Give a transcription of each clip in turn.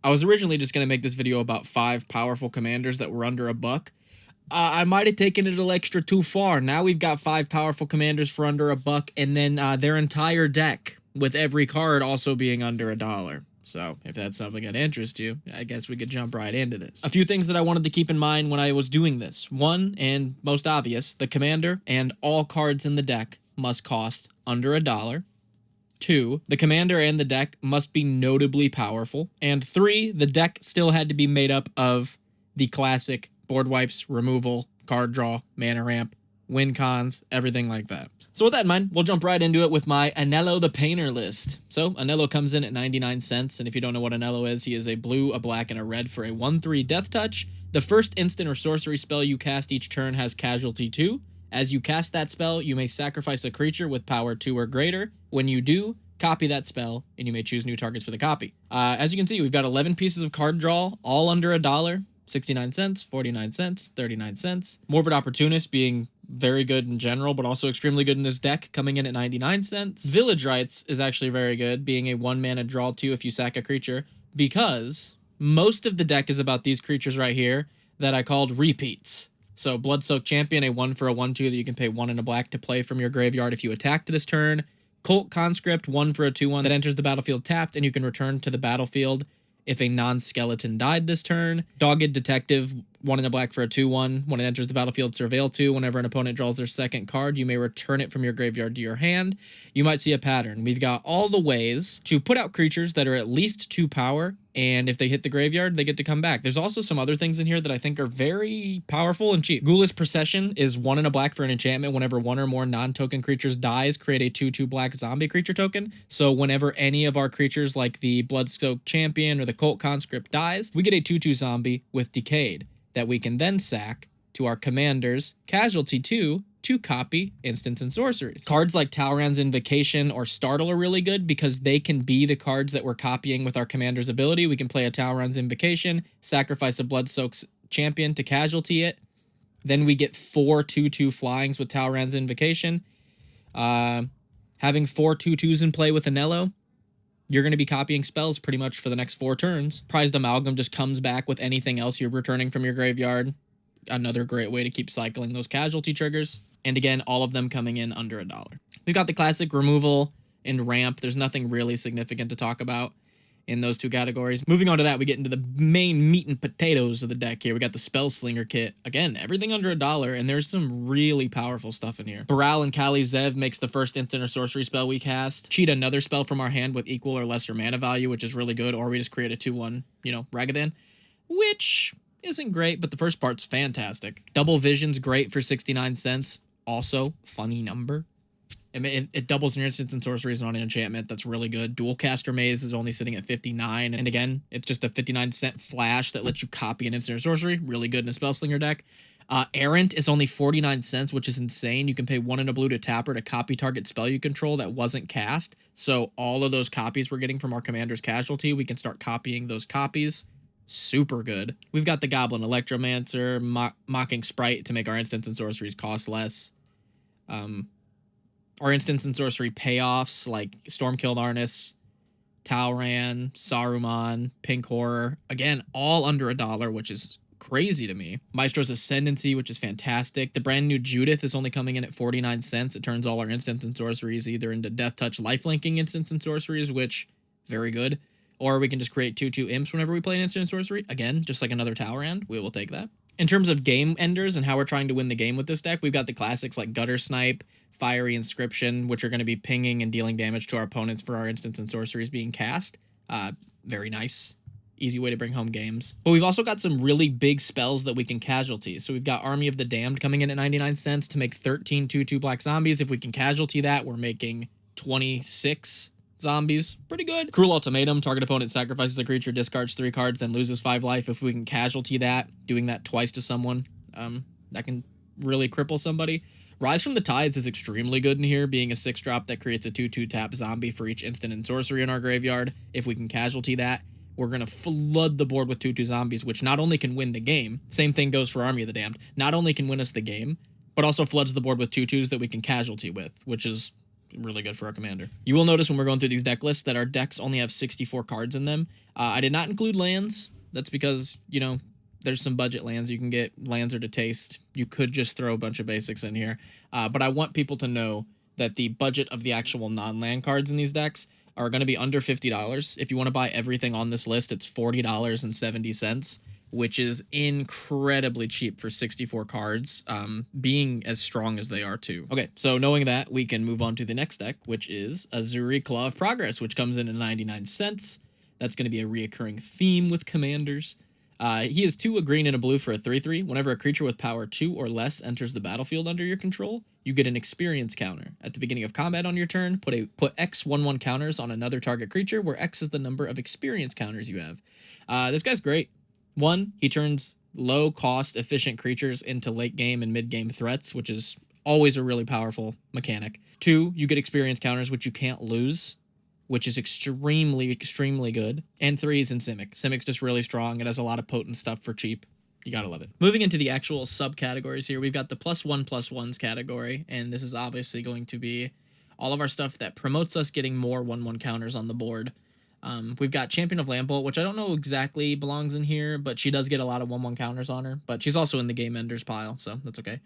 I was originally just going to make this video about 5 powerful commanders that were under $1. I might have taken it a little extra too far. Now we've got 5 powerful commanders for under $1, and then their entire deck, with every card also being under $1. So if that's something that interests you, I guess we could jump right into this. A few things that I wanted to keep in mind when I was doing this. One, and most obvious, the commander and all cards in the deck must cost under $1. 2, the commander and the deck must be notably powerful. And 3, the deck still had to be made up of the classic board wipes, removal, card draw, mana ramp, win cons, everything like that. So with that in mind, we'll jump right into it with my Anello the Painter list. So Anello comes in at 99 cents, and if you don't know what Anello is, he is a blue, a black, and a red for a 1/3 Death Touch. The first instant or sorcery spell you cast each turn has Casualty 2. As you cast that spell, you may sacrifice a creature with power 2 or greater. When you do, copy that spell, and you may choose new targets for the copy. As you can see, we've got 11 pieces of card draw, all under $1. 69 cents, 49 cents, 39 cents. Morbid Opportunist being very good in general, but also extremely good in this deck, coming in at 99 cents. Village Rites is actually very good, being a 1-mana draw 2 if you sack a creature, because most of the deck is about these creatures right here that I called repeats. So Bloodsoaked Champion, a 1 for a 1/2 that you can pay 1 and a black to play from your graveyard if you attacked this turn. Cult Conscript, 1 for a 2/1 that enters the battlefield tapped, and you can return to the battlefield if a non-skeleton died this turn. Dogged Detective, 1 and a black for a 2/1. When it enters the battlefield, surveil 2. Whenever an opponent draws their second card, you may return it from your graveyard to your hand. You might see a pattern. We've got all the ways to put out creatures that are at least 2 power, and if they hit the graveyard, they get to come back. There's also some other things in here that I think are very powerful and cheap. Ghoulish Procession is 1 and a black for an enchantment. Whenever 1 or more non-token creatures dies, create a 2/2 black zombie creature token. So whenever any of our creatures like the Bloodsoaked Champion or the Cult Conscript dies, we get a 2/2 zombie with Decayed that we can then sack to our commander's Casualty 2 to copy instants and sorceries. Cards like Talrand's Invocation or Startle are really good because they can be the cards that we're copying with our commander's ability. We can play a Talrand's Invocation, sacrifice a Bloodsoaked Champion to casualty it. Then we get 4 2/2 flyings with Talrand's Invocation. Having 4 2/2s in play with Anello, you're going to be copying spells pretty much for the next 4 turns. Prized Amalgam just comes back with anything else you're returning from your graveyard. Another great way to keep cycling those casualty triggers. And again, all of them coming in under $1. We've got the classic removal and ramp. There's nothing really significant to talk about in those 2 categories. Moving on to that, we get into the main meat and potatoes of the deck here. We got the Spellslinger kit. Again, everything under $1, and there's some really powerful stuff in here. Baral and Kali Zev makes the first instant or sorcery spell we cast. Cheat another spell from our hand with equal or lesser mana value, which is really good, or we just create a 2/1, Ragadan, which isn't great, but the first part's fantastic. Double Vision's great for 69 cents. Also, funny number. I mean, it doubles your instants and sorceries on an enchantment. That's really good. Dual Caster Maze is only sitting at 59. And again, it's just a 59-cent flash that lets you copy an instant or sorcery. Really good in a Spellslinger deck. Errant is only 49 cents, which is insane. You can pay 1 and a blue to tap her to copy target spell you control that wasn't cast. So all of those copies we're getting from our commander's casualty, we can start copying those copies. Super good. We've got the Goblin Electromancer, Mocking Sprite to make our instants and sorceries cost less. Our instants and sorcery payoffs like Stormkilled Arnis, Talrand, Saruman, Pink Horror, again, all under $1, which is crazy to me. Maestro's Ascendancy, which is fantastic. The brand new Judith is only coming in at 49 cents. It turns all our instants and sorceries either into Death Touch lifelinking instants and sorceries, which, very good. Or we can just create 2/2 imps whenever we play an instant and sorcery. Again, just like another Talrand, we will take that. In terms of game enders and how we're trying to win the game with this deck, we've got the classics like Gutter Snipe, Fiery Inscription, which are going to be pinging and dealing damage to our opponents for our instants and sorceries being cast. Very nice. Easy way to bring home games. But we've also got some really big spells that we can casualty. So we've got Army of the Damned coming in at 99 cents to make 13 2/2 black zombies. If we can casualty that, we're making 26 zombies. Pretty good. Cruel Ultimatum. Target opponent sacrifices a creature, discards 3 cards, then loses 5 life. If we can casualty that, doing that twice to someone, that can really cripple somebody. Rise from the Tides is extremely good in here, being a 6-drop that creates a 2/2 tap zombie for each instant and sorcery in our graveyard. If we can casualty that, we're going to flood the board with 2/2 zombies, which not only can win the game, same thing goes for Army of the Damned, not only can win us the game, but also floods the board with 2/2s that we can casualty with, which is really good for our commander. You will notice when we're going through these deck lists that our decks only have 64 cards in them. I did not include lands. That's because, you know, there's some budget lands you can get. Lands are to taste. You could just throw a bunch of basics in here. But I want people to know that the budget of the actual non-land cards in these decks are going to be under $50. If you want to buy everything on this list, it's $40.70, which is incredibly cheap for 64 cards, being as strong as they are too. Okay, so knowing that, we can move on to the next deck, which is Azuri Claw of Progress, which comes in at 99 cents. That's going to be a reoccurring theme with commanders. He is 2, a green and a blue for a 3/3. Whenever a creature with power 2 or less enters the battlefield under your control, you get an experience counter. At the beginning of combat on your turn, put X 1/1 counters on another target creature, where X is the number of experience counters you have. This guy's great. 1, he turns low-cost, efficient creatures into late-game and mid-game threats, which is always a really powerful mechanic. 2, you get experience counters, which you can't lose, which is extremely, extremely good. And 3 is in Simic. Simic's just really strong. It has a lot of potent stuff for cheap. You gotta love it. Moving into the actual subcategories here, we've got the +1/+1s category, and this is obviously going to be all of our stuff that promotes us getting more 1/1 counters on the board. We've got Champion of Lambolt, which I don't know exactly belongs in here, but she does get a lot of 1/1 counters on her, but she's also in the Game Enders pile, so that's okay.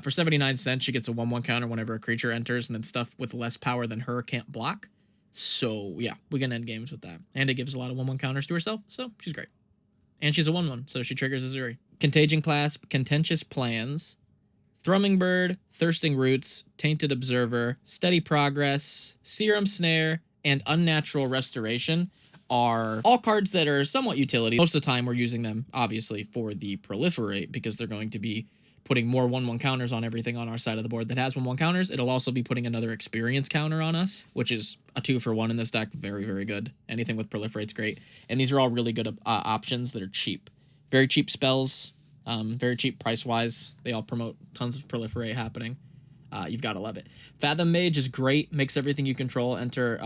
For 79 cents, she gets a 1/1 counter whenever a creature enters, and then stuff with less power than her can't block. So, yeah, we can end games with that. And it gives a lot of 1/1 counters to herself, so she's great. And she's a 1/1, so she triggers Azuri. Contagion Clasp, Contentious Plans, Thrumming Bird, Thirsting Roots, Tainted Observer, Steady Progress, Serum Snare, and Unnatural Restoration are all cards that are somewhat utility. Most of the time, we're using them, obviously, for the Proliferate, because they're going to be putting more 1/1 counters on everything on our side of the board that has 1/1 counters. It'll also be putting another experience counter on us, which is a 2-for-1 in this deck. Very, very good. Anything with Proliferate's great. And these are all really good options that are cheap. Very cheap spells, very cheap price-wise. They all promote tons of Proliferate happening. You've got to love it. Fathom Mage is great. Makes everything you control enter...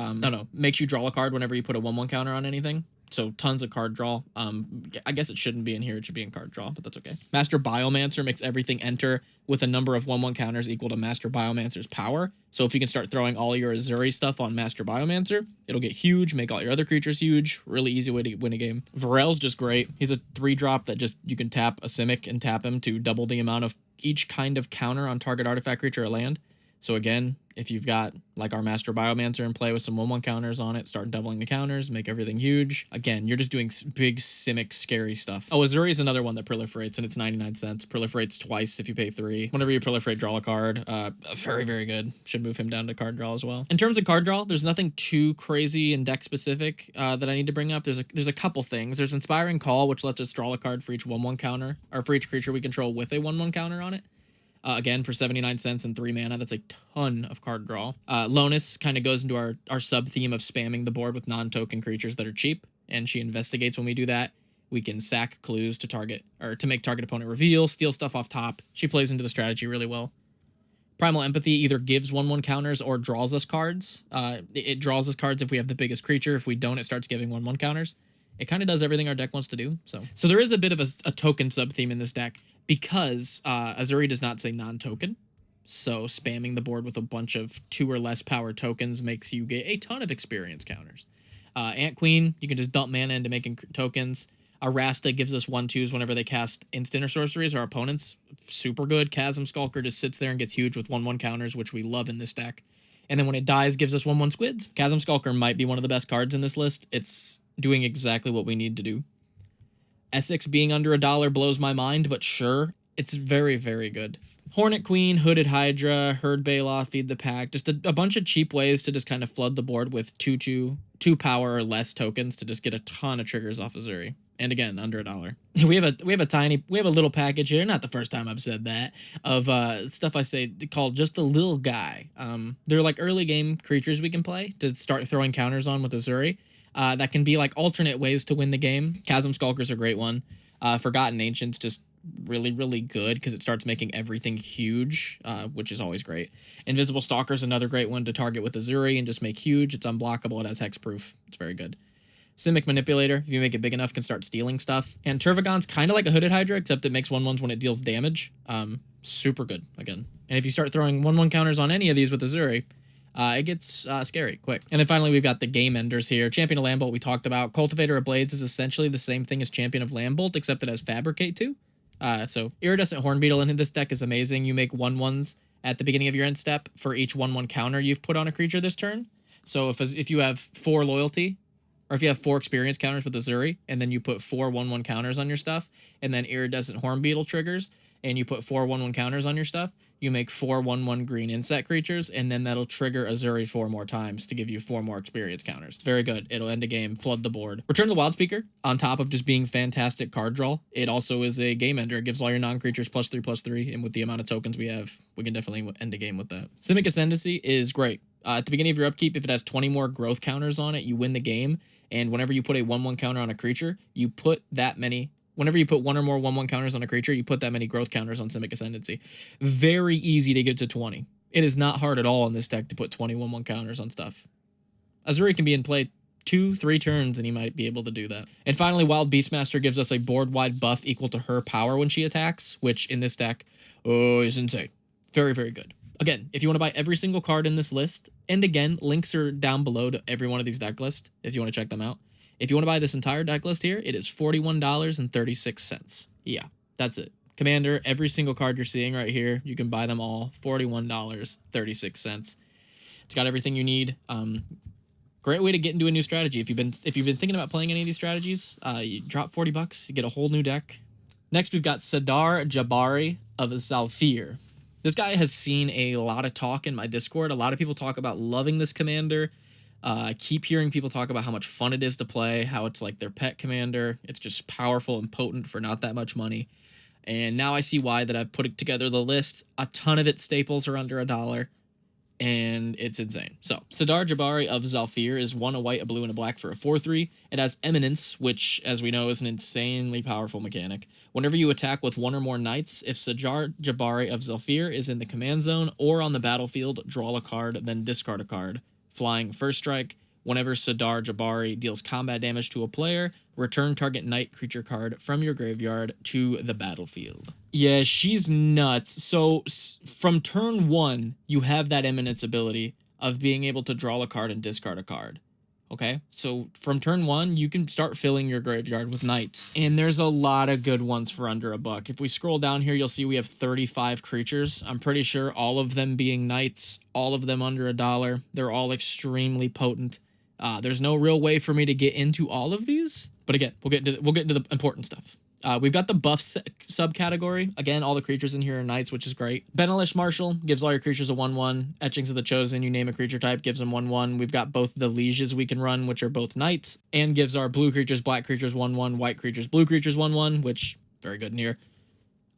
makes you draw a card whenever you put a 1/1 counter on anything. So tons of card draw. I guess it shouldn't be in here. It should be in card draw, but that's okay. Master Biomancer makes everything enter with a number of 1/1 counters equal to Master Biomancer's power. So if you can start throwing all your Azuri stuff on Master Biomancer, it'll get huge, make all your other creatures huge. Really easy way to win a game. Varel's just great. He's a 3-drop that just, you can tap a Simic and tap him to double the amount of each kind of counter on target artifact, creature, or land. So again, if you've got like our Master Biomancer in play with some 1/1 counters on it, start doubling the counters, make everything huge. Again, you're just doing big Simic scary stuff. Oh, Azuri is another one that proliferates, and it's 99 cents. Proliferates twice if you pay 3. Whenever you proliferate, draw a card. Very, very good. Should move him down to card draw as well. In terms of card draw, there's nothing too crazy and deck specific that I need to bring up. There's a couple things. There's Inspiring Call, which lets us draw a card for each 1/1 counter, or for each creature we control with a 1/1 counter on it. Again, for 79 cents and 3 mana, that's a ton of card draw. Lonus kind of goes into our sub-theme of spamming the board with non-token creatures that are cheap, and she investigates when we do that. We can sack clues to target, or to make target opponent reveal, steal stuff off top. She plays into the strategy really well. Primal Empathy either gives 1/1 counters or draws us cards. It draws us cards if we have the biggest creature. If we don't, it starts giving 1/1 counters. It kind of does everything our deck wants to do. So there is a bit of a token sub-theme in this deck, because Azuri does not say non-token. So spamming the board with a bunch of 2 or less power tokens makes you get a ton of experience counters. Ant Queen, you can just dump mana into making tokens. Arasta gives us 1/2s whenever they cast instant or sorceries. Our opponents, super good. Chasm Skulker just sits there and gets huge with 1/1 counters, which we love in this deck. And then when it dies, gives us 1/1 squids. Chasm Skulker might be one of the best cards in this list. It's doing exactly what we need to do. Essex being under $1 blows my mind, but sure, it's very, very good. Hornet Queen, Hooded Hydra, Herd Baloth, Feed the Pack, just a bunch of cheap ways to just kind of flood the board with 2 power or less tokens to just get a ton of triggers off Azuri. And again, under $1. We have a little package here, not the first time I've said that, of stuff I say called Just a Little Guy. They're like early game creatures we can play to start throwing counters on with Azuri. That can be like alternate ways to win the game. Chasm Skulker's a great one. Forgotten Ancient's just really, really good because it starts making everything huge, which is always great. Invisible Stalker's another great one to target with Azuri and just make huge. It's unblockable. It has hexproof. It's very good. Simic Manipulator, if you make it big enough, can start stealing stuff. And Turvagon's kind of like a Hooded Hydra, except it makes 1/1s when it deals damage. Super good, again. And if you start throwing 1/1 counters on any of these with Azuri, it gets scary quick. And then finally, we've got the game enders here. Champion of Lambbolt we talked about. Cultivator of Blades is essentially the same thing as Champion of Lambbolt, except it has Fabricate too. So Iridescent Hornbeetle in this deck is amazing. You make 1/1s at the beginning of your end step for each 1/1 counter you've put on a creature this turn. So if you have 4 loyalty, or if you have 4 experience counters with Azuri, and then you put 4 1/1 counters on your stuff, and then Iridescent Hornbeetle triggers, and you put 4 1/1 counters on your stuff, you make 4 1/1 green insect creatures, and then that'll trigger Azuri 4 more times to give you 4 more experience counters. It's very good. It'll end a game, flood the board. Return to the Wild Speaker, on top of just being fantastic card draw, it also is a game ender. It gives all your non-creatures +3/+3, and with the amount of tokens we have, we can definitely end a game with that. Simic Ascendancy is great. At the beginning of your upkeep, if it has 20 more growth counters on it, you win the game. And whenever you put a 1/1 counter on a creature, you put that many. Whenever you put 1 or more 1/1 counters on a creature, you put that many growth counters on Simic Ascendancy. Very easy to get to 20. It is not hard at all in this deck to put 20 1/1 counters on stuff. Azuri can be in play 2-3 turns, and he might be able to do that. And finally, Wild Beastmaster gives us a board-wide buff equal to her power when she attacks, which in this deck, is insane. Very, very good. Again, if you want to buy every single card in this list, and again, links are down below to every one of these deck lists if you want to check them out. If you want to buy this entire deck list here, it is $41.36. Yeah, that's it. Commander, every single card you're seeing right here, you can buy them all, $41.36. It's got everything you need. Great way to get into a new strategy. If you've been thinking about playing any of these strategies, you drop $40, you get a whole new deck. Next, we've got Sadar Jabari of Zalfir. This guy has seen a lot of talk in my Discord. A lot of people talk about loving this commander. I keep hearing people talk about how much fun it is to play, how it's like their pet commander. It's just powerful and potent for not that much money. And now I see why that I've put together the list. A ton of its staples are under $1. And it's insane. So, Sadar Jabari of Zalfir is 1 a white, a blue, and a black for a 4/3. It has Eminence, which, as we know, is an insanely powerful mechanic. Whenever you attack with 1 or more knights, if Sadar Jabari of Zalfir is in the command zone or on the battlefield, draw a card, then discard a card. Flying first strike. Whenever Sadar Jabari deals combat damage to a player, return target knight creature card from your graveyard to the battlefield. Yeah, she's nuts. So from turn 1, you have that Eminence ability of being able to draw a card and discard a card. Okay, so from turn 1, you can start filling your graveyard with knights. And there's a lot of good ones for under $1. If we scroll down here, you'll see we have 35 creatures. I'm pretty sure all of them being knights, all of them under $1. They're all extremely potent. There's no real way for me to get into all of these, but again, we'll get into the important stuff. We've got the buff subcategory. Again, all the creatures in here are knights, which is great. Benelish Marshal gives all your creatures a 1/1. Etchings of the Chosen, you name a creature type, gives them 1/1. We've got both the lieges we can run, which are both knights, and gives our blue creatures, black creatures 1/1, white creatures, blue creatures 1/1, which very good in here.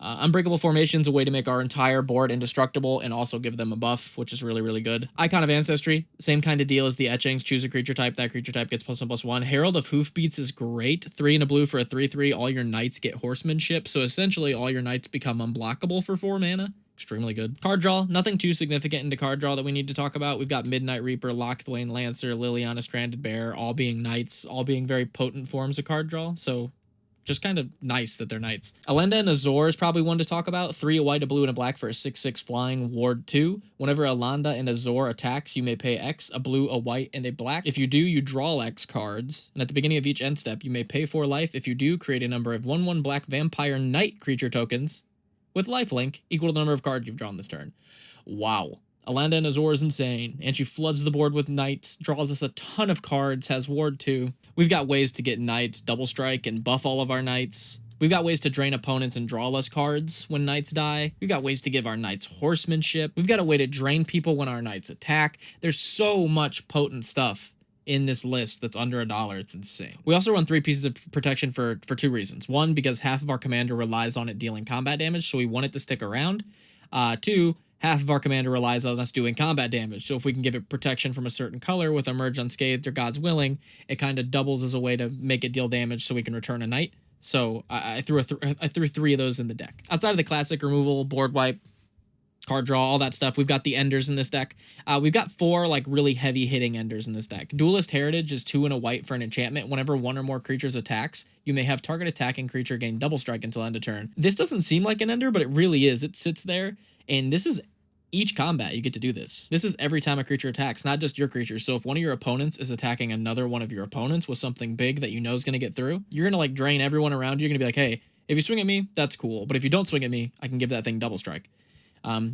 Unbreakable Formation's a way to make our entire board indestructible and also give them a buff, which is really, really good. Icon of Ancestry, same kind of deal as the Etchings. Choose a creature type. That creature type gets +1/+1. Herald of Hoofbeats is great. 3 and a blue for a 3/3. All your knights get horsemanship, so essentially all your knights become unblockable for 4 mana. Extremely good. Card draw, nothing too significant into card draw that we need to talk about. We've got Midnight Reaper, Locthwain Lancer, Liliana Stranded Bear, all being knights, all being very potent forms of card draw, so just kind of nice that they're knights. Alenda and Azor is probably one to talk about. 3 a white, a blue, and a black for a 6/6 flying ward 2. Whenever Alenda and Azor attacks, you may pay X, a blue, a white, and a black. If you do, you draw X cards. And at the beginning of each end step, you may pay 4 life. If you do, create a number of 1/1 black vampire knight creature tokens with lifelink equal to the number of cards you've drawn this turn. Wow. Alenda and Azor is insane, and she floods the board with knights, draws us a ton of cards, has ward 2. We've got ways to get knights, double strike, and buff all of our knights. We've got ways to drain opponents and draw less cards when knights die. We've got ways to give our knights horsemanship. We've got a way to drain people when our knights attack. There's so much potent stuff in this list that's under $1. It's insane. We also run 3 pieces of protection for 2 reasons. 1, because half of our commander relies on it dealing combat damage, so we want it to stick around. 2, half of our commander relies on us doing combat damage, so if we can give it protection from a certain color with Emerge Unscathed or God's Willing, it kind of doubles as a way to make it deal damage so we can return a knight. So I threw 3 of those in the deck. Outside of the classic removal, board wipe, card draw, all that stuff, we've got the enders in this deck. We've got 4 like really heavy hitting enders in this deck. Duelist Heritage is 2 and a white for an enchantment. Whenever 1 or more creatures attacks, you may have target attacking creature gain double strike until end of turn. This doesn't seem like an ender, but it really is. It sits there, and this is each combat you get to do this. This is every time a creature attacks, not just your creature. So if one of your opponents is attacking another one of your opponents with something big that you know is going to get through, you're going to like drain everyone around you. You're going to be like, hey, if you swing at me, that's cool. But if you don't swing at me, I can give that thing double strike.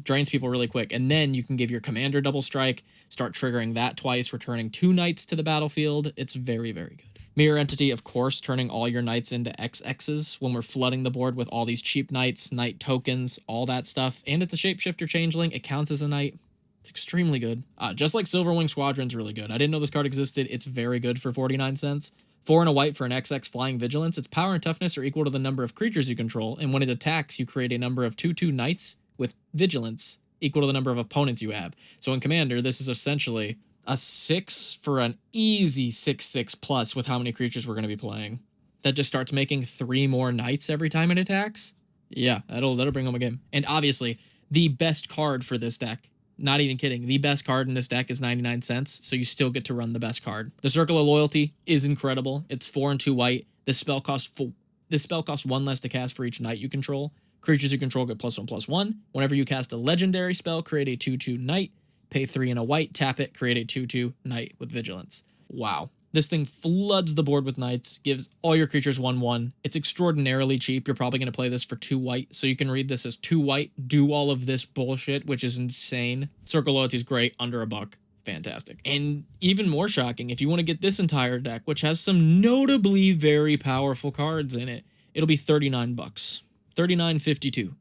Drains people really quick. And then you can give your commander double strike, start triggering that twice, returning 2 knights to the battlefield. It's very, very good. Mirror Entity, of course, turning all your knights into XXs when we're flooding the board with all these cheap knights, knight tokens, all that stuff. And it's a shapeshifter changeling. It counts as a knight. It's extremely good. Just like Silverwing Squadron's really good. I didn't know this card existed. It's very good for 49 cents. 4 and a white for an XX Flying Vigilance. Its power and toughness are equal to the number of creatures you control, and when it attacks, you create a number of 2/2 knights with Vigilance equal to the number of opponents you have. So in Commander, this is essentially a 6 for an easy 6/6 plus with how many creatures we're going to be playing. That just starts making 3 more knights every time it attacks. Yeah, that'll bring home a game. And obviously, the best card for this deck, not even kidding, the best card in this deck is 99 cents, so you still get to run the best card. The Circle of Loyalty is incredible. It's 4 and 2 white. This spell costs 1 less to cast for each knight you control. Creatures you control get +1/+1. Whenever you cast a legendary spell, create a 2/2 knight. Pay 3 and a white, tap it, create a 2/2 knight with Vigilance. Wow. This thing floods the board with knights, gives all your creatures 1/1. It's extraordinarily cheap. You're probably going to play this for 2 white, so you can read this as 2 white, do all of this bullshit, which is insane. Circle Loyalty is great, under $1. Fantastic. And even more shocking, if you want to get this entire deck, which has some notably very powerful cards in it, it'll be $39. $39.52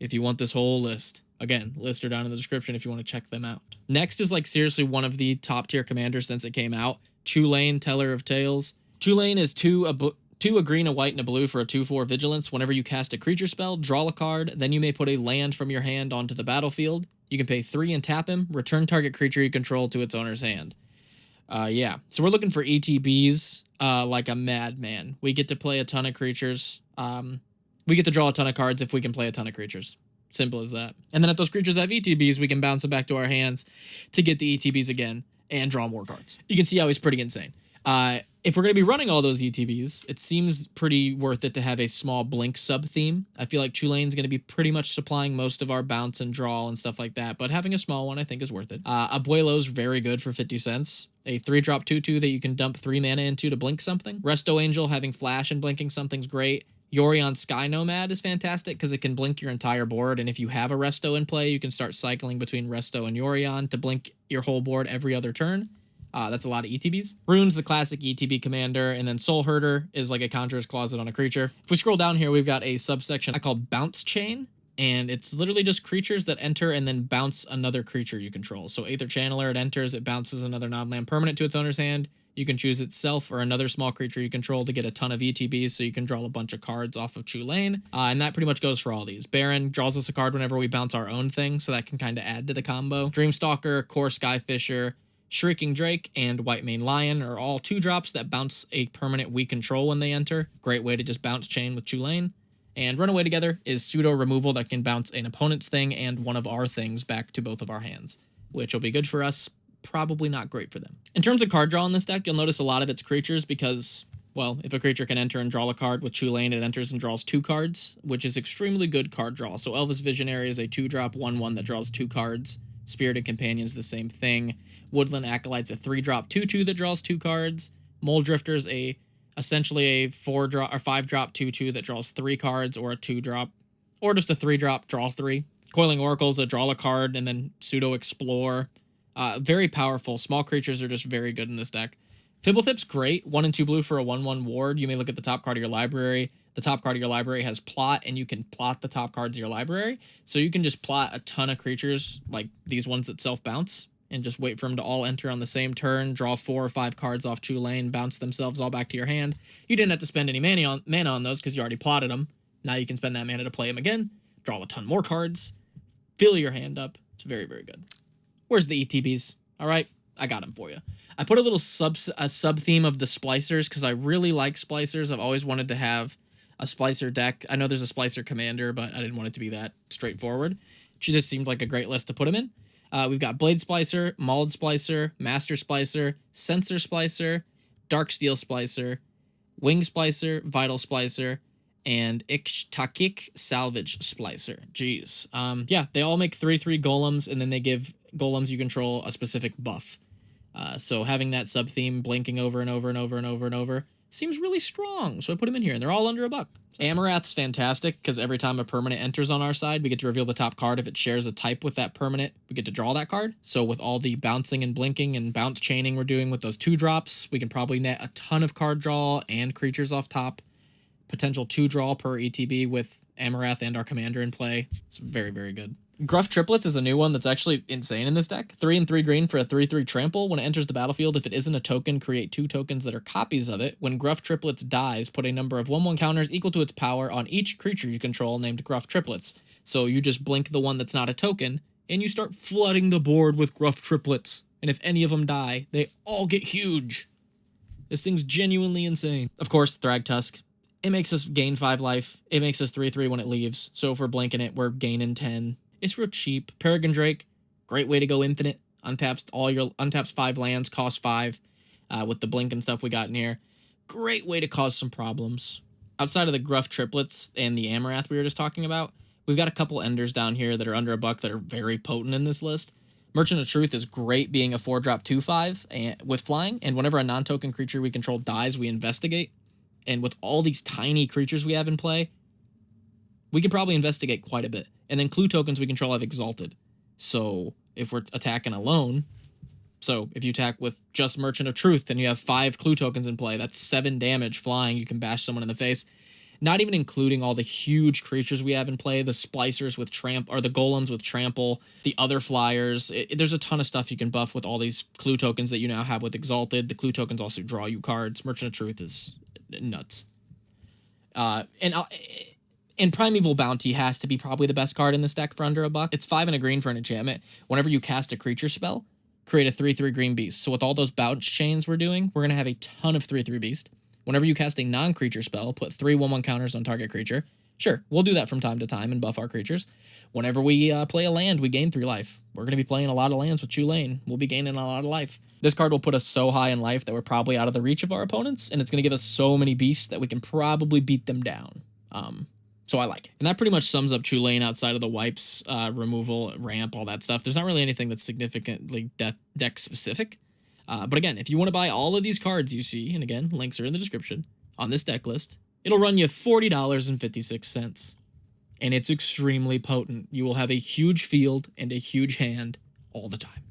if you want this whole list. Again, lists are down in the description if you want to check them out. Next is like seriously one of the top tier commanders since it came out. Tulane, Teller of Tales. Tulane is 2 a green, a white, and a blue for a 2/4 Vigilance. Whenever you cast a creature spell, draw a card, then you may put a land from your hand onto the battlefield. You can pay 3 and tap him, return target creature you control to its owner's hand. Yeah, so we're looking for ETBs like a madman. We get to play a ton of creatures. We get to draw a ton of cards if we can play a ton of creatures. Simple as that. And then if those creatures have ETBs, we can bounce them back to our hands to get the ETBs again and draw more cards. You can see how he's pretty insane. If we're going to be running all those ETBs, it seems pretty worth it to have a small blink sub-theme. I feel like Tulane's going to be pretty much supplying most of our bounce and draw and stuff like that, but having a small one I think is worth it. Abuelo's very good for 50 cents. A 3-drop 2/2 that you can dump 3 mana into to blink something. Resto Angel having flash and blinking something's great. Yorion Sky Nomad is fantastic because it can blink your entire board, and if you have a Resto in play, you can start cycling between Resto and Yorion to blink your whole board every other turn. That's a lot of ETBs. Rune's the classic ETB commander, and then Soul Herder is like a Conjurer's Closet on a creature. If we scroll down here, we've got a subsection I call Bounce Chain, and it's literally just creatures that enter and then bounce another creature you control. So Aether Channeler, it enters, it bounces another non-land permanent to its owner's hand. You can choose itself or another small creature you control to get a ton of ETBs, so you can draw a bunch of cards off of Tulane. And that pretty much goes for all these. Baron draws us a card whenever we bounce our own thing, so that can kind of add to the combo. Dreamstalker, Core Skyfisher, Shrieking Drake, and White Mane Lion are all 2-drops that bounce a permanent we control when they enter. Great way to just bounce chain with Tulane. And Runaway Together is pseudo removal that can bounce an opponent's thing and one of our things back to both of our hands, which will be good for us, probably not great for them. In terms of card draw in this deck, you'll notice a lot of it's creatures because, well, if a creature can enter and draw a card with Tulane, it enters and draws 2 cards, which is extremely good card draw. So Elvis Visionary is a 2-drop 1/1 that draws 2 cards. Spirited Companion's the same thing. Woodland Acolyte's a 3-drop 2/2 that draws 2 cards. Mole Drifter's essentially a 4-drop or 5-drop 2/2 that draws 3 cards, or a 2-drop, or just a 3-drop draw 3. Coiling Oracle's a draw a card and then pseudo explore. Very powerful. Small creatures are just very good in this deck. Fibblethip's great. 1 and 2 blue for a 1/1 ward. You may look at the top card of your library. The top card of your library has plot, and you can plot the top cards of your library. So you can just plot a ton of creatures, like these ones that self-bounce, and just wait for them to all enter on the same turn, draw 4 or 5 cards off Tulane, bounce themselves all back to your hand. You didn't have to spend any mana on those because you already plotted them. Now you can spend that mana to play them again, draw a ton more cards, fill your hand up. It's very, very good. Where's the ETBs? All right, I got them for you. I put a little sub-theme of the Splicers because I really like Splicers. I've always wanted to have a Splicer deck. I know there's a Splicer commander, but I didn't want it to be that straightforward. It just seemed like a great list to put them in. We've got Blade Splicer, Mauled Splicer, Master Splicer, Sensor Splicer, Dark Steel Splicer, Wing Splicer, Vital Splicer, and Ikshtakik Salvage Splicer. Jeez. Yeah, they all make 3/3 golems, and then they give golems you control a specific buff. So having that sub-theme blinking over and over and over and over and over seems really strong. So I put them in here, and they're all under $1. Amarath's fantastic, because every time a permanent enters on our side, we get to reveal the top card. If it shares a type with that permanent, we get to draw that card. So with all the bouncing and blinking and bounce chaining we're doing with those 2-drops, we can probably net a ton of card draw and creatures off top. Potential 2-draw per ETB with Amarath and our commander in play. It's very, very good. Gruff Triplets is a new one that's actually insane in this deck. 3 and 3 green for a 3/3 trample. When it enters the battlefield, if it isn't a token, create 2 tokens that are copies of it. When Gruff Triplets dies, put a number of 1/1 counters equal to its power on each creature you control named Gruff Triplets. So you just blink the one that's not a token, and you start flooding the board with Gruff Triplets. And if any of them die, they all get huge. This thing's genuinely insane. Of course, Thragtusk. It makes us gain 5 life. It makes us 3/3 when it leaves. So if we're blinking it, we're gaining 10. It's real cheap. Peregrine Drake, great way to go infinite. Untaps 5 lands, cost 5. With the blink and stuff we got in here. Great way to cause some problems. Outside of the Gruff Triplets and the Amarath we were just talking about, we've got a couple Enders down here that are under $1 that are very potent in this list. Merchant of Truth is great being a 4-drop 2/5 with flying, and whenever a non-token creature we control dies, we investigate. And with all these tiny creatures we have in play, we can probably investigate quite a bit. And then clue tokens we control have Exalted. So if we're attacking alone, so if you attack with just Merchant of Truth, then you have 5 clue tokens in play. That's 7 damage flying. You can bash someone in the face. Not even including all the huge creatures we have in play, the Splicers with or the Golems with Trample, the other Flyers. There's a ton of stuff you can buff with all these clue tokens that you now have with Exalted. The clue tokens also draw you cards. Merchant of Truth is nuts. And Primeval Bounty has to be probably the best card in this deck for under $1. It's 5 and a green for an enchantment. Whenever you cast a creature spell, create a 3/3 green beast. So with all those bounce chains we're doing, we're going to have a ton of 3/3 beast. Whenever you cast a non-creature spell, put 3 1/1 counters on target creature. Sure, we'll do that from time to time and buff our creatures. Whenever we play a land, we gain 3 life. We're going to be playing a lot of lands with Chulane. We'll be gaining a lot of life. This card will put us so high in life that we're probably out of the reach of our opponents, and it's going to give us so many beasts that we can probably beat them down. So I like it. And that pretty much sums up Chulane outside of the wipes, removal, ramp, all that stuff. There's not really anything that's significantly deck specific. But again, if you want to buy all of these cards you see, and again, links are in the description, on this deck list, it'll run you $40.56. And it's extremely potent. You will have a huge field and a huge hand all the time.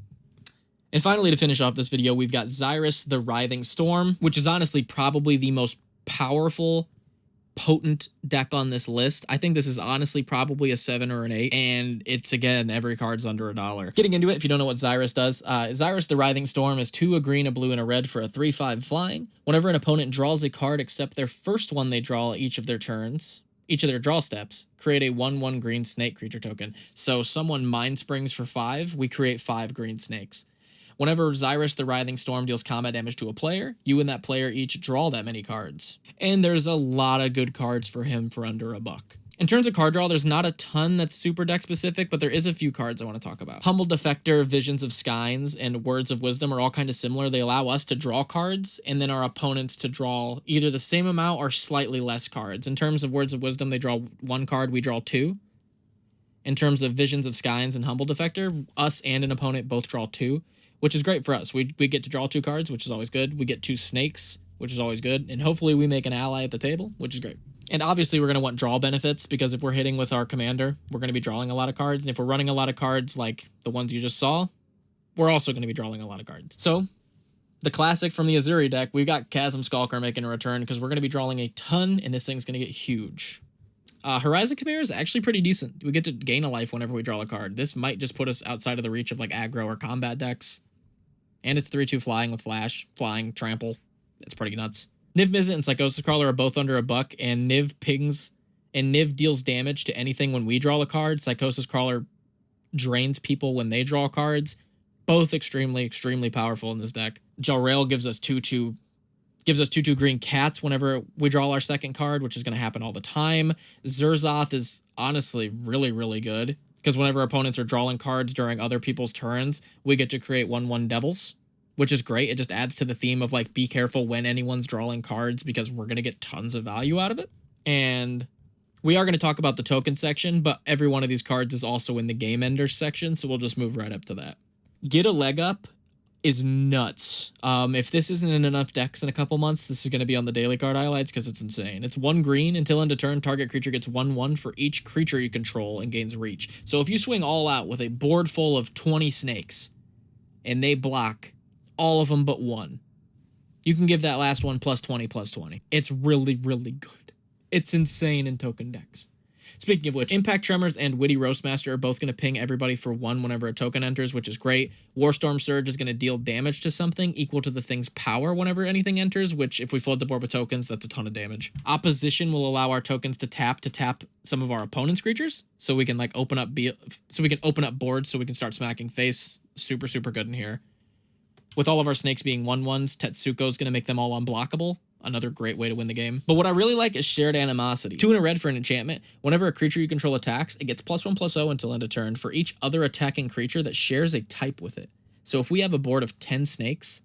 And finally, to finish off this video, we've got Xyrus the Writhing Storm, which is honestly probably the most powerful, potent deck on this list. I think this is honestly probably a 7 or an 8, and it's, again, every card's under $1. Getting into it, if you don't know what Xyrus does, Xyrus the Writhing Storm is 2, a green, a blue, and a red for a 3/5 flying. Whenever an opponent draws a card except their first one they draw each of their turns, each of their draw steps, create a 1/1 green snake creature token. So someone Mind Springs for 5, we create 5 green snakes. Whenever Xyrus the Writhing Storm deals combat damage to a player, you and that player each draw that many cards. And there's a lot of good cards for him for under $1. In terms of card draw, there's not a ton that's super deck specific, but there is a few cards I want to talk about. Humble Defector, Visions of Skynes, and Words of Wisdom are all kind of similar. They allow us to draw cards, and then our opponents to draw either the same amount or slightly less cards. In terms of Words of Wisdom, they draw 1 card, we draw 2. In terms of Visions of Skynes and Humble Defector, us and an opponent both draw 2. Which is great for us. We get to draw 2 cards, which is always good. We get 2 snakes, which is always good. And hopefully we make an ally at the table, which is great. And obviously we're going to want draw benefits, because if we're hitting with our commander, we're going to be drawing a lot of cards. And if we're running a lot of cards like the ones you just saw, we're also going to be drawing a lot of cards. So, the classic from the Azuri deck, we've got Chasm Skulker making a return, because we're going to be drawing a ton, and this thing's going to get huge. Horizon Chimera is actually pretty decent. We get to gain a life whenever we draw a card. This might just put us outside of the reach of like aggro or combat decks. And it's 3/2 flying with flash, flying, trample. It's pretty nuts. Niv Mizzet and Psychosis Crawler are both under $1, and Niv pings, and Niv deals damage to anything when we draw a card. Psychosis Crawler drains people when they draw cards. Both extremely, extremely powerful in this deck. Jalrail gives us 2/2 green cats whenever we draw our second card, which is going to happen all the time. Zerzoth is honestly really, really good, because whenever opponents are drawing cards during other people's turns, we get to create 1/1 devils, which is great. It just adds to the theme of, like, be careful when anyone's drawing cards, because we're going to get tons of value out of it. And we are going to talk about the token section, but every one of these cards is also in the game enders section, so we'll just move right up to that. Get a leg up is nuts. If this isn't in enough decks in a couple months, this is going to be on the daily card highlights because it's insane. It's 1 green until end of turn. Target creature gets 1/1 for each creature you control and gains reach. So if you swing all out with a board full of 20 snakes and they block all of them but one, you can give that last one +20/+20. It's really, really good. It's insane in token decks. Speaking of which, Impact Tremors and Witty Roastmaster are both going to ping everybody for 1 whenever a token enters, which is great. Warstorm Surge is going to deal damage to something equal to the thing's power whenever anything enters, which if we flood the board with tokens, that's a ton of damage. Opposition will allow our tokens to tap some of our opponent's creatures, so we can like open up boards so we can start smacking face. Super, super good in here. With all of our snakes being 1/1s, Tetsuko is going to make them all unblockable. Another great way to win the game. But what I really like is Shared Animosity. 2 and a red for an enchantment. Whenever a creature you control attacks, it gets +1/+0 until end of turn for each other attacking creature that shares a type with it. So if we have a board of 10 snakes,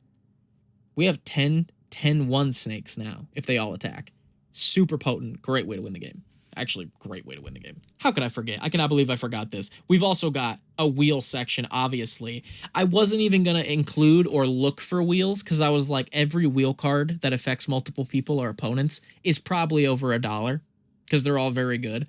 we have 10/10/1 snakes now if they all attack. Super potent. Great way to win the game. Actually, great way to win the game. How could I forget? I cannot believe I forgot this. We've also got a wheel section, obviously. I wasn't even going to include or look for wheels because I was like, every wheel card that affects multiple people or opponents is probably over $1 because they're all very good.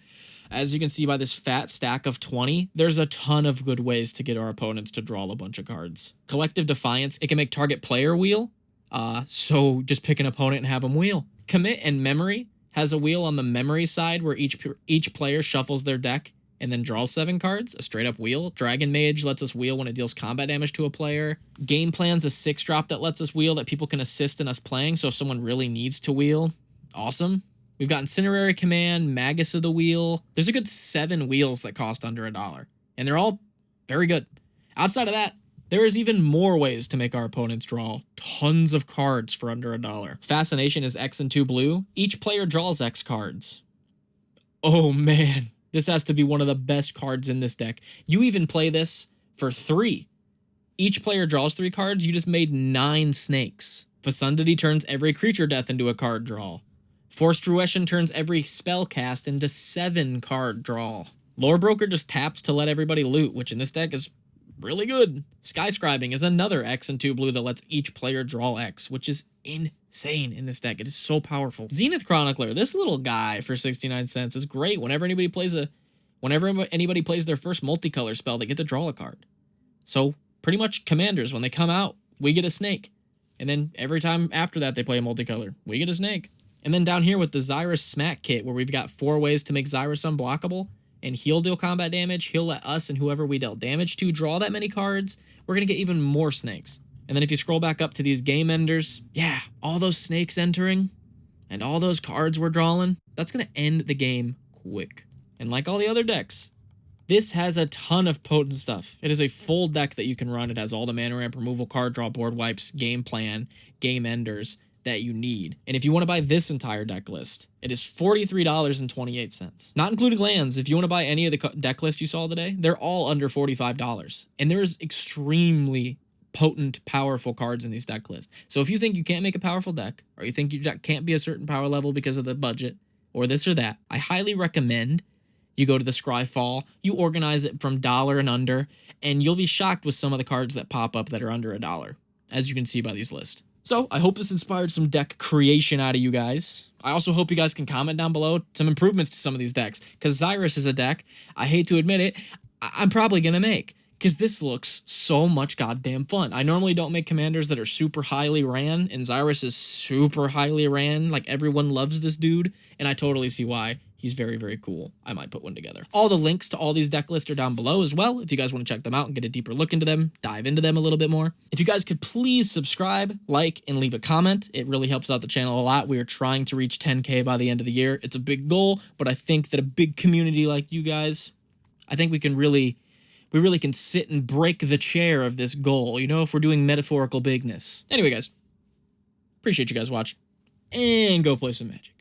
As you can see by this fat stack of 20, there's a ton of good ways to get our opponents to draw a bunch of cards. Collective Defiance, it can make target player wheel. So just pick an opponent and have them wheel. Commit and Memory has a wheel on the memory side where each player shuffles their deck and then draws 7 cards, a straight up wheel. Dragon Mage lets us wheel when it deals combat damage to a player. Game Plan's a 6-drop that lets us wheel that people can assist in us playing, so if someone really needs to wheel, awesome. We've got Incinerary Command, Magus of the Wheel. There's a good 7 wheels that cost under $1, and they're all very good. Outside of that, there is even more ways to make our opponents draw tons of cards for under $1. Fascination is X and 2 blue. Each player draws X cards. Oh man, this has to be one of the best cards in this deck. You even play this for 3. Each player draws 3 cards. You just made 9 snakes. Fecundity turns every creature death into a card draw. Forced Fruition turns every spell cast into 7 card draw. Lore Broker just taps to let everybody loot, which in this deck is really good. Skyscribing is another X and 2 blue that lets each player draw X, which is insane in this deck. It is so powerful. Zenith Chronicler, this little guy for 69 cents is great. Whenever anybody plays their first multicolor spell, they get to draw a card. So pretty much commanders, when they come out, we get a snake. And then every time after that they play a multicolor, we get a snake. And then down here with the Xyrus Smack Kit, where we've got 4 ways to make Xyrus unblockable, and he'll deal combat damage, he'll let us and whoever we dealt damage to draw that many cards, we're going to get even more snakes. And then if you scroll back up to these game enders, yeah, all those snakes entering and all those cards we're drawing, that's going to end the game quick. And like all the other decks, this has a ton of potent stuff. It is a full deck that you can run. It has all the mana ramp, removal card draw, board wipes, game plan, game enders that you need. And if you want to buy this entire deck list, it is $43.28. Not including lands. If you want to buy any of the deck list you saw today, they're all under $45. And there's extremely potent, powerful cards in these deck lists. So if you think you can't make a powerful deck, or you think your deck can't be a certain power level because of the budget, or this or that, I highly recommend you go to the Scryfall, you organize it from $1 and under, and you'll be shocked with some of the cards that pop up that are under $1, as you can see by these lists. So, I hope this inspired some deck creation out of you guys. I also hope you guys can comment down below some improvements to some of these decks, because Xyrus is a deck, I hate to admit it, I'm probably going to make, because this looks so much goddamn fun. I normally don't make commanders that are super highly ran, and Xyrus is super highly ran, like everyone loves this dude, and I totally see why. He's very, very cool. I might put one together. All the links to all these deck lists are down below as well. If you guys want to check them out and get a deeper look into them, dive into them a little bit more. If you guys could please subscribe, like, and leave a comment. It really helps out the channel a lot. We are trying to reach 10K by the end of the year. It's a big goal, but I think that a big community like you guys, I think we really can sit and break the chair of this goal, you know, if we're doing metaphorical bigness. Anyway, guys, appreciate you guys watching, and go play some Magic.